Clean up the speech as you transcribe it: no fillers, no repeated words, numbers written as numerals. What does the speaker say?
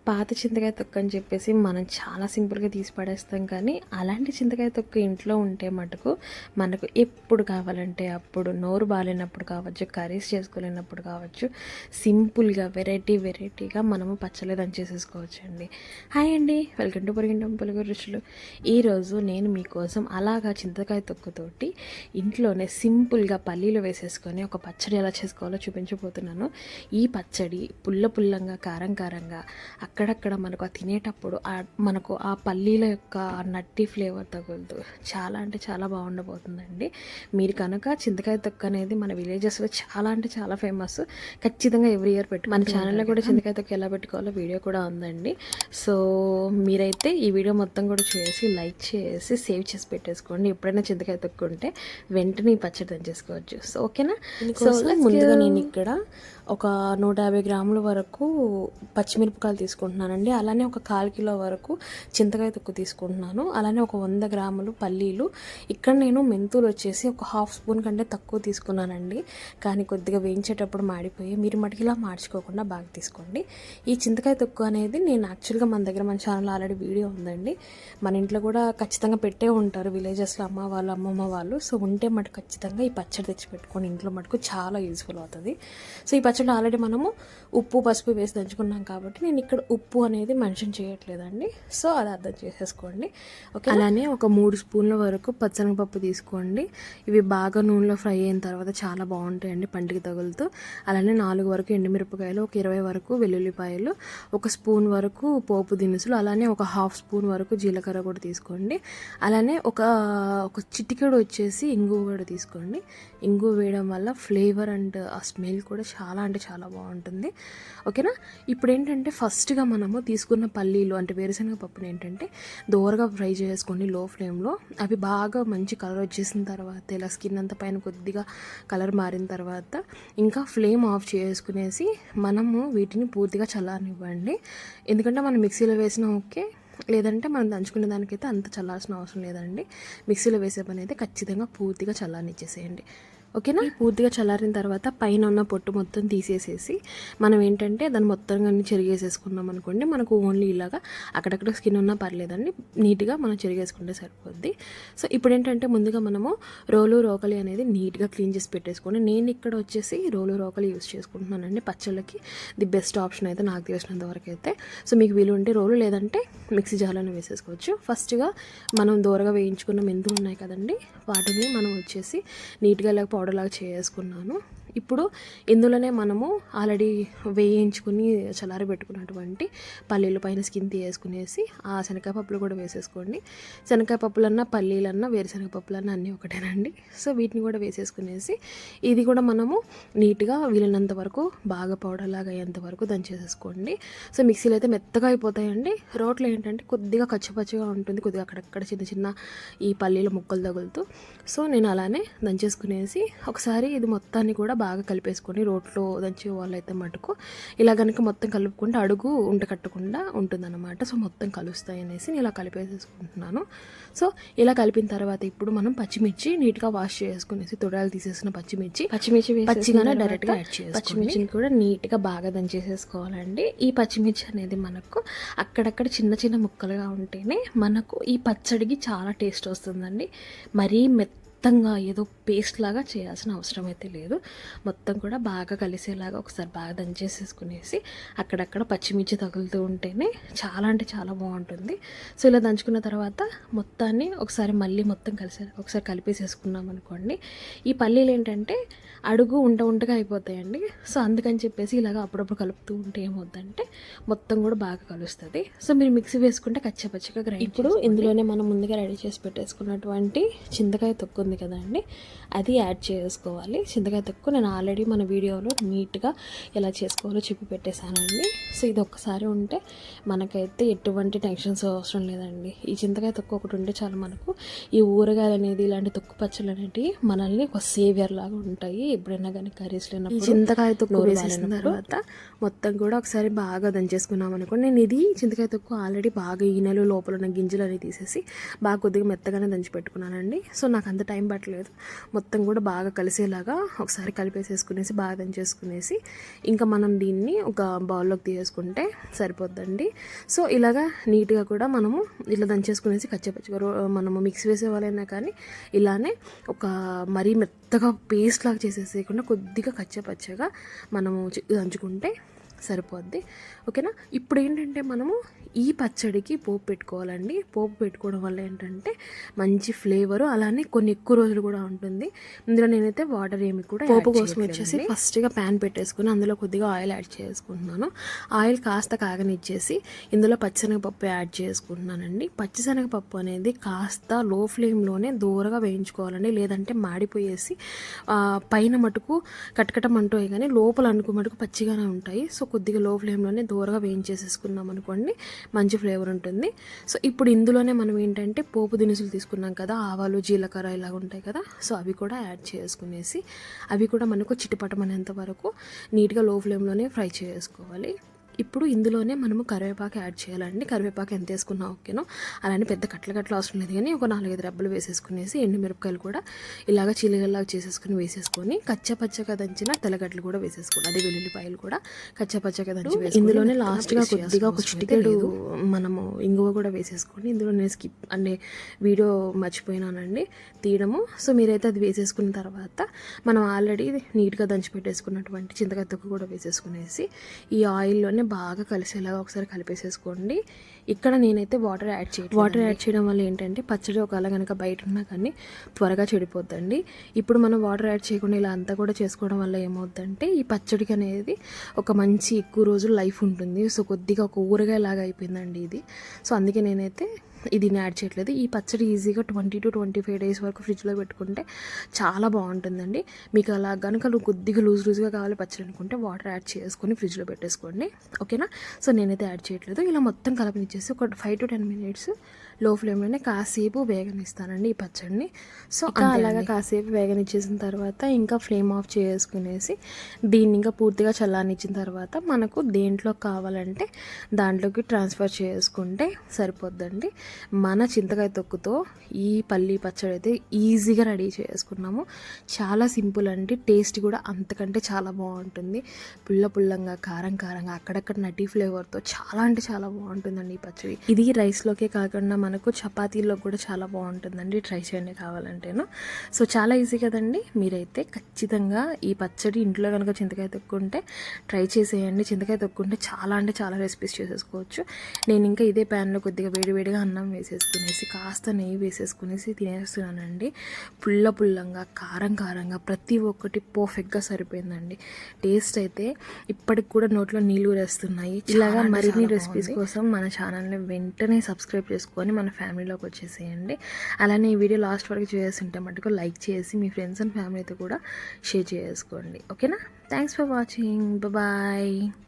పాత చింతకాయ తొక్కు అని చెప్పేసి మనం చాలా సింపుల్గా తీసి పడేస్తాం, కానీ అలాంటి చింతకాయ తొక్కు ఇంట్లో ఉంటే మటుకు మనకు ఎప్పుడు కావాలంటే అప్పుడు, నోరు బాగాలేనప్పుడు కావచ్చు, కర్రీస్ చేసుకోలేనప్పుడు కావచ్చు, సింపుల్గా వెరైటీగా మనము పచ్చళ్ళు దంచేసేసుకోవచ్చు అండి. హాయ్ అండి, వెల్కమ్ టు పొరిగింటం పొలుగు రుచులు. ఈరోజు నేను మీకోసం అలాగా చింతకాయ తొక్కుతోటి ఇంట్లోనే సింపుల్గా పల్లీలు వేసేసుకొని ఒక పచ్చడి ఎలా చేసుకోవాలో చూపించబోతున్నాను. ఈ పచ్చడి పుల్లంగా కారంగా అక్కడక్కడ మనకు తినేటప్పుడు మనకు ఆ పల్లీల యొక్క నట్టి ఫ్లేవర్ తగులుతూ చాలా అంటే చాలా బాగుండబోతుందండి. మీరు కనుక చింతకాయ తొక్క అనేది మన విలేజెస్లో చాలా ఫేమస్. ఖచ్చితంగా ఎవ్రీ ఇయర్ మన ఛానల్లో కూడా చింతకాయ తొక్క ఎలా పెట్టుకోవాలో వీడియో కూడా ఉందండి. సో మీరైతే ఈ వీడియో మొత్తం కూడా చేసి లైక్ చేసి సేవ్ చేసి పెట్టేసుకోండి. ఎప్పుడైనా చింతకాయ తొక్క ఉంటే వెంటనే ఈ పచ్చడి దంచేసుకోవచ్చు. సో ఓకేనా. సో ముందుగా నేను ఇక్కడ ఒక 150 గ్రాముల వరకు పచ్చిమిరపకాయలు తీసుకుంటున్నానండి. అలానే ఒక 1/4 కిలో వరకు చింతకాయ తొక్కు తీసుకుంటున్నాను. అలానే ఒక 100 గ్రాములు పల్లీలు. ఇక్కడ నేను మెంతులు వచ్చేసి ఒక 1/2 స్పూన్ కంటే తక్కువ తీసుకున్నానండి, కానీ కొద్దిగా వేయించేటప్పుడు మాడిపోయి, మీరు మటుకిలా మార్చుకోకుండా బాగా తీసుకోండి. ఈ చింతకాయ తొక్కు అనేది నేను యాక్చువల్గా మన ఛానల్లో ఆల్రెడీ వీడియో ఉందండి. మన ఇంట్లో కూడా ఖచ్చితంగా పెట్టే ఉంటారు విలేజెస్లో అమ్మ వాళ్ళు, అమ్మమ్మ వాళ్ళు. సో ఉంటే మటుకు ఖచ్చితంగా ఈ పచ్చడి తెచ్చి పెట్టుకొని ఇంట్లో మటుకు చాలా యూజ్ఫుల్ అవుతుంది. సో ఈ పచ్చడి ఆల్రెడీ మనము ఉప్పు పసుపు వేసి దంచుకున్నాం కాబట్టి నేను ఇక్కడ ఉప్పు అనేది మెన్షన్ చేయట్లేదండి. సో అది అర్థం చేసేసుకోండి. ఓకే. అలానే ఒక 3 స్పూన్ల వరకు పచ్చనగపప్పు తీసుకోండి. ఇవి బాగా నూనెలో ఫ్రై అయిన తర్వాత చాలా బాగుంటాయండి పంటికి తగులుతూ. అలానే 4 వరకు ఎండుమిరపకాయలు, ఒక 20 వరకు వెల్లుల్లిపాయలు, ఒక స్పూన్ వరకు పోపు దినుసులు, అలానే ఒక 1/2 స్పూన్ వరకు జీలకర్ర కూడా తీసుకోండి. అలానే ఒక చిటికెడు వచ్చేసి ఇంగువ కూడా తీసుకోండి. ఇంగువ వేయడం వల్ల ఫ్లేవర్ అండ్ ఆ స్మెల్ కూడా చాలా బాగుంటుంది. ఓకేనా. ఇప్పుడు ఏంటంటే ఫస్ట్గా మనము తీసుకున్న పల్లీలు అంటే వేరుశనగ పప్పుని ఏంటంటే దోరగా ఫ్రై చేసుకోండి లో ఫ్లేమ్లో. అవి బాగా మంచి కలర్ వచ్చేసిన తర్వాత, ఇలా స్కిన్ అంతా పైన కొద్దిగా కలర్ మారిన తర్వాత ఇంకా ఫ్లేమ్ ఆఫ్ చేసుకునేసి మనము వీటిని పూర్తిగా చల్లారనివ్వండి. ఎందుకంటే మనం మిక్సీలో వేసినా ఓకే, లేదంటే మనం దంచుకునే దానికైతే అంత చల్లాల్సిన అవసరం లేదండి. మిక్సీలో వేసే పని అయితే ఖచ్చితంగా పూర్తిగా చల్లారనిచ్చేసేయండి. ఓకేనా. పూర్తిగా చల్లారిన తర్వాత పైన ఉన్న పొట్టు మొత్తం తీసేసేసి మనం ఏంటంటే దాన్ని మొత్తంగా చెరిగేసేసుకున్నాం అనుకోండి, మనకు ఓన్లీ ఇలాగా అక్కడక్కడ స్కిన్ ఉన్నా పర్లేదండి, నీట్గా మనం చెరిగేసుకుంటే సరిపోద్ది. సో ఇప్పుడు ఏంటంటే ముందుగా మనము రోకలి అనేది నీట్గా క్లీన్ చేసి పెట్టేసుకోండి. నేను ఇక్కడ వచ్చేసి రోకలి యూస్ చేసుకుంటున్నానండి పచ్చళ్ళకి. ది బెస్ట్ ఆప్షన్ అయితే నాకు తెలిసినంత వరకు అయితే. సో మీకు వీలు ఉంటే లేదంటే మిక్సీ జార్లోనే వేసేసుకోవచ్చు. ఫస్ట్గా మనం దూరగా వేయించుకున్న మెంతులు ఉన్నాయి కదండి, వాటిని మనం వచ్చేసి నీట్గా ఇలా పౌడర్ లాగా చేసుకున్నాను. ఇప్పుడు ఇందులోనే మనము ఆల్రెడీ వేయించుకుని చల్లారి పెట్టుకున్నటువంటి పల్లీలు పైన స్కిన్ తీసేసుకునేసి ఆ శనగకాయ పప్పులు కూడా వేసేసుకోండి. శనగకాయ పప్పులన్నా పల్లీలన్నా వేరుశనగ పప్పులన్నా అన్నీ ఒకటేనండి. సో వీటిని కూడా వేసేసుకునేసి ఇది కూడా మనము నీట్గా వీలైనంత వరకు బాగా పౌడర్ లాగా అయ్యేంత వరకు దంచేసేసుకోండి. సో మిక్సీలో అయితే మెత్తగా అయిపోతాయండి. రోట్లో ఏంటంటే కొద్దిగా కచ్చిపచ్చిగా ఉంటుంది, కొద్దిగా అక్కడక్కడ చిన్న ఈ పల్లీల ముక్కలు తగులుతూ. సో నేను అలానే దంచేసుకునేసి ఒకసారి ఇది మొత్తాన్ని కూడా బాగా కలిపేసుకొని, రోట్లో దంచే వాళ్ళైతే మటుకు ఇలా కనుక మొత్తం కలుపుకుంటే అడుగు ఉంట కట్టకుండా ఉంటుందన్నమాట. సో మొత్తం కలుస్తాయి అనేసి నేను ఇలా కలిపేసేసుకుంటున్నాను. సో ఇలా కలిపిన తర్వాత ఇప్పుడు మనం పచ్చిమిర్చి నీట్గా వాష్ చేసుకునేసి తొడాలు తీసేసిన పచ్చిమిర్చి పచ్చిగానే డైరెక్ట్గా యాడ్ చేసి పచ్చిమిర్చిని కూడా నీట్గా బాగా దంచేసేసుకోవాలండి. ఈ పచ్చిమిర్చి అనేది మనకు అక్కడక్కడ చిన్న ముక్కలుగా ఉంటేనే మనకు ఈ పచ్చడికి చాలా టేస్ట్ వస్తుందండి. మరీ మొత్తంగా ఏదో పేస్ట్ లాగా చేయాల్సిన అవసరం అయితే లేదు. మొత్తం కూడా బాగా కలిసేలాగా ఒకసారి బాగా దంచేసేసుకునేసి అక్కడక్కడ పచ్చిమిర్చి తగులుతూ ఉంటేనే చాలా బాగుంటుంది. సో ఇలా దంచుకున్న తర్వాత మొత్తాన్ని ఒకసారి మళ్ళీ మొత్తం ఒకసారి కలిపేసేసుకున్నాం అనుకోండి. ఈ పల్లీలు ఏంటంటే అడుగు ఉంటగా అయిపోతాయండి. సో అందుకని చెప్పేసి ఇలాగ అప్పుడప్పుడు కలుపుతూ ఉంటే ఏమవుద్దంటే మొత్తం కూడా బాగా కలుస్తుంది. సో మీరు మిక్సీ వేసుకుంటే కచ్చపచ్చగా గ్రైండ్. ఇప్పుడు ఇందులోనే మనం ముందుగా రెడీ చేసి పెట్టేసుకున్నటువంటి చింతకాయ తొక్కు ఉంది కదండి, అది యాడ్ చేసుకోవాలి. చింతకాయ తొక్కు నేను ఆల్రెడీ మన వీడియోలో నీట్గా ఎలా చేసుకోవాలో చెప్పి పెట్టేశానండి. సో ఇది ఒక్కసారి ఉంటే మనకైతే ఎటువంటి టెన్షన్స్ అవసరం లేదండి. ఈ చింతకాయ తొక్కు ఒకటి ఉంటే చాలు మనకు. ఈ ఊరగాయలు అనేది ఇలాంటి తొక్కు పచ్చళ్ళు అనేవి మనల్ని ఒక సేవియర్ లాగా ఉంటాయి. ఎప్పుడైనా కానీ కర్రీస్ లేనప్పుడు చింతకాయ తొక్కు వేసిన తర్వాత మొత్తం కూడా ఒకసారి బాగా దంచేసుకున్నాం అనుకోండి. నేను ఇది చింతకాయ తొక్కు ఆల్రెడీ బాగా ఈనెలు లోపల ఉన్న గింజలు అని తీసేసి బాగా కొద్దిగా మెత్తగానే దంచి పెట్టుకున్నానండి. సో నాకు అంత టైం టైం పట్టలేదు. మొత్తం కూడా బాగా కలిసేలాగా ఒకసారి కలిపేసేసుకునేసి బాగా దంచేసుకునేసి ఇంకా మనం దీన్ని ఒక బౌల్లోకి తీసేసుకుంటే సరిపోద్దండి. సో ఇలాగా నీట్గా కూడా మనము ఇట్లా దంచేసుకునేసి కచ్చపచ్చగా మనము మిక్స్ వేసే వాళ్ళైనా కానీ ఇలానే ఒక మరీ మెత్తగా పేస్ట్ లాగా చేసేసేయకుండా కొద్దిగా కచ్చపచ్చగా మనము దంచుకుంటే సరిపోద్ది. ఓకేనా. ఇప్పుడు ఏంటంటే మనము ఈ పచ్చడికి పోపు పెట్టుకోవాలండి. పోపు పెట్టుకోవడం వల్ల ఏంటంటే మంచి ఫ్లేవరు, అలానే కొన్ని ఎక్కువ రోజులు కూడా ఉంటుంది. ఇందులో నేనైతే వాటర్ ఏమి కూడా పోపు కోసం వచ్చేసి ఫస్ట్గా ప్యాన్ పెట్టేసుకుని అందులో కొద్దిగా ఆయిల్ యాడ్ చేసుకుంటున్నాను. ఆయిల్ కాస్త కాగనిచ్చేసి ఇందులో పచ్చిశనగపప్పు యాడ్ చేసుకుంటున్నానండి. పచ్చిశనగపప్పు అనేది కాస్త లో ఫ్లేమ్లోనే దూరగా వేయించుకోవాలండి, లేదంటే మాడిపోయేసి పైన మటుకు కటకటమంటూ కానీ లోపల అనుకో మటుకు పచ్చిగానే ఉంటాయి. సో కొద్దిగా లో ఫ్లేమ్లోనే దూరగా వేయించేసేసుకున్నాం అనుకోండి, మంచి ఫ్లేవర్ ఉంటుంది. సో ఇప్పుడు ఇందులోనే మనం ఏంటంటే పోపు దినుసులు తీసుకున్నాం కదా, ఆవాలు జీలకర్ర ఇలాగ ఉంటాయి కదా, సో అవి కూడా యాడ్ చేసుకునేసి అవి కూడా మనకు చిటపటమనేంత వరకు నీట్గా లో ఫ్లేమ్లోనే ఫ్రై చేసుకోవాలి. ఇప్పుడు ఇందులోనే మనము కరివేపాకు యాడ్ చేయాలండి. కరివేపాకు ఎంత వేసుకున్నా ఓకేనో, అలానే పెద్ద కట్ల అవసరం లేదు కానీ ఒక 4-5 రెబ్బలు వేసేసుకునేసి ఎండుమిరపకాయలు కూడా ఇలాగ చీలిగల్లాగా చేసేసుకుని వేసేసుకొని కచ్చపచ్చగా దంచిన తెల్లగడ్డలు కూడా వేసేసుకోండి. అదే వెల్లుల్లిపాయలు కూడా కచ్చపచ్చగా దంచి ఇందులోనే లాస్ట్గా కొద్దిగా ఒక చిటికెడు మనము ఇంగువ కూడా వేసేసుకోండి. ఇందులో నేను స్కిప్ అంటే వీడియో మర్చిపోయినానండి తీయడము. సో మీరైతే అది వేసేసుకున్న తర్వాత మనం ఆల్రెడీ నీట్గా దంచి పెట్టేసుకున్నటువంటి చింతకాయ తొక్కు కూడా వేసేసుకునేసి ఈ ఆయిల్లోనే బాగా కలిసేలాగా ఒకసారి కలిపేసేసుకోండి. ఇక్కడ నేనైతే వాటర్ యాడ్ చేయడం వల్ల ఏంటంటే పచ్చడి ఒకవేళ కనుక బయట ఉన్నా కానీ త్వరగా చెడిపోద్దండి. ఇప్పుడు మనం వాటర్ యాడ్ చేయకుండా ఇలా అంతా కూడా చేసుకోవడం వల్ల ఏమవుద్దంటే ఈ పచ్చడికి అనేది ఒక మంచి ఎక్కువ రోజులు లైఫ్ ఉంటుంది. సో కొద్దిగా ఒక ఊరగాయ లాగా అయిపోయిందండి ఇది. సో అందుకే నేనైతే దీన్ని యాడ్ చేయట్లేదు. ఈ పచ్చడి ఈజీగా 20 to 25 డేస్ వరకు ఫ్రిడ్జ్లో పెట్టుకుంటే చాలా బాగుంటుందండి. మీకు అలా కనుక కొద్దిగా లూజ్గా కావాలి పచ్చడి అనుకుంటే వాటర్ యాడ్ చేసుకొని ఫ్రిడ్జ్లో పెట్టేసుకోండి. ఓకేనా. సో నేనైతే యాడ్ చేయట్లేదు. ఇలా మొత్తం కలపనిచ్చేసి ఒక 5 to 10 మినిట్స్ లో ఫ్లేమ్లోనే కాసేపు వేగనిస్తానండి ఈ పచ్చడిని. సో అలాగా కాసేపు వేగనిచ్చేసిన తర్వాత ఇంకా ఫ్లేమ్ ఆఫ్ చేసుకునేసి దీన్ని ఇంకా పూర్తిగా చల్లారనిచ్చిన తర్వాత మనకు దేంట్లో కావాలంటే దాంట్లోకి ట్రాన్స్ఫర్ చేసుకుంటే సరిపోద్దండి. మన చింతకాయ తొక్కుతో ఈ పల్లి పచ్చడి అయితే ఈజీగా రెడీ చేసుకున్నాము. చాలా సింపుల్ అండి. టేస్ట్ కూడా అంతకంటే చాలా బాగుంటుంది. పుల్లంగా కారంగా అక్కడక్కడ నటీ ఫ్లేవర్తో చాలా అంటే చాలా బాగుంటుందండి ఈ పచ్చడి. ఇది రైస్లోకే కాకుండా మనకు చపాతీలో కూడా చాలా బాగుంటుందండి. ట్రై చేయండి కావాలంటేను. సో చాలా ఈజీ కదండి. మీరైతే ఖచ్చితంగా ఈ పచ్చడి ఇంట్లో కనుక చింతకాయ తొక్కుంటే ట్రై చేసేయండి. చింతకాయ తొక్కుంటే చాలా అంటే చాలా రెసిపీస్ చేసేసుకోవచ్చు. నేను ఇంకా ఇదే ప్యాన్లో కొద్దిగా వేడివేడిగా అన్నం వేసేసుకునేసి కాస్త నెయ్యి వేసేసుకునేసి తినేస్తున్నానండి. పుల్లంగా కారంగా ప్రతి ఒక్కటి పర్ఫెక్ట్గా సరిపోయిందండి. టేస్ట్ అయితే ఇప్పటికి కూడా నోట్లో నీళ్ళు వేస్తున్నాయి. ఇలాగా మరిన్ని రెసిపీస్ కోసం మన ఛానల్ని వెంటనే సబ్స్క్రైబ్ చేసుకొని మన ఫ్యామిలీలోకి వచ్చేసేయండి. అలానే ఈ వీడియో లాస్ట్ వరకు చేస్తుంటే మటుకు లైక్ చేసి మీ ఫ్రెండ్స్ అండ్ ఫ్యామిలీతో కూడా షేర్ చేసుకోండి. ఓకేనా. Thanks for watching. బాయ్.